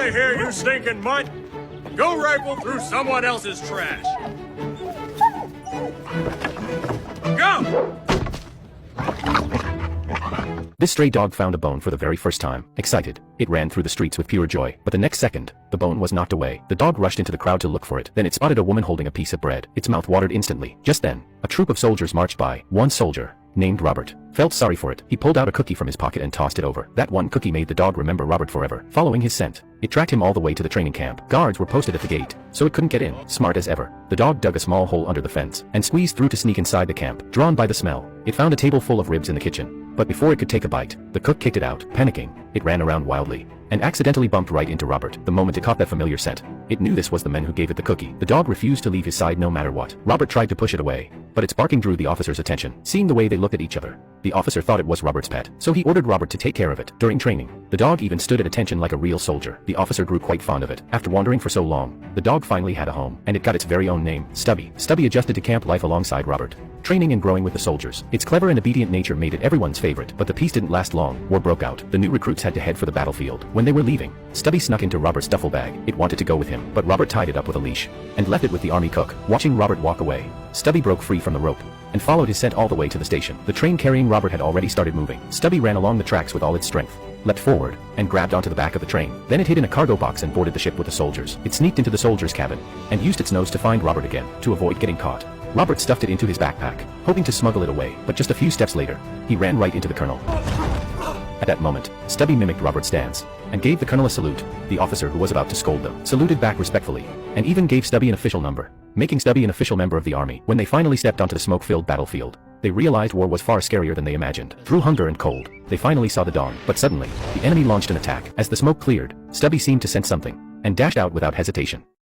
of here, you stinking mutt! Go rifle through someone else's trash! Go! This stray dog found a bone for the very first time. Excited, it ran through the streets with pure joy. But the next second, the bone was knocked away. The dog rushed into the crowd to look for it. Then it spotted a woman holding a piece of bread. Its mouth watered instantly. Just then, a troop of soldiers marched by. One soldier, named Robert, felt sorry for it. He pulled out a cookie from his pocket and tossed it over. That one cookie made the dog remember Robert forever. Following his scent, it tracked him all the way to the training camp. Guards were posted at the gate, so it couldn't get in. Smart as ever, the dog dug a small hole under the fence and squeezed through to sneak inside the camp. Drawn by the smell, it found a table full of ribs in the kitchen. But before it could take a bite, the cook kicked it out. Panicking, it ran around wildly and accidentally bumped right into Robert. The moment it caught that familiar scent, it knew this was the man who gave it the cookie. The dog refused to leave his side no matter what. Robert tried to push it away, but its barking drew the officer's attention. Seeing the way they looked at each other, the officer thought it was Robert's pet, so he ordered Robert to take care of it. During training, the dog even stood at attention like a real soldier. The officer grew quite fond of it. After wandering for so long, the dog finally had a home, and it got its very own name, Stubby. Stubby adjusted to camp life alongside Robert, training and growing with the soldiers. Its clever and obedient nature made it everyone's favorite, but the peace didn't last long. War broke out. The new recruits had to head for the battlefield. When they were leaving, Stubby snuck into Robert's duffel bag. It wanted to go with him, but Robert tied it up with a leash and left it with the army cook. Watching Robert walk away, Stubby broke free from the rope and followed his scent all the way to the station. The train carrying Robert had already started moving. Stubby ran along the tracks with all its strength, leapt forward, and grabbed onto the back of the train. Then it hid in a cargo box and boarded the ship with the soldiers. It sneaked into the soldiers' cabin and used its nose to find Robert again, to avoid getting caught. Robert stuffed it into his backpack, hoping to smuggle it away, but just a few steps later, he ran right into the colonel. At that moment, Stubby mimicked Robert's dance and gave the colonel a salute. The officer, who was about to scold them, saluted back respectfully and even gave Stubby an official number, making Stubby an official member of the army. When they finally stepped onto the smoke-filled battlefield, they realized war was far scarier than they imagined. Through hunger and cold, they finally saw the dawn. But suddenly, the enemy launched an attack. As the smoke cleared, Stubby seemed to sense something and dashed out without hesitation.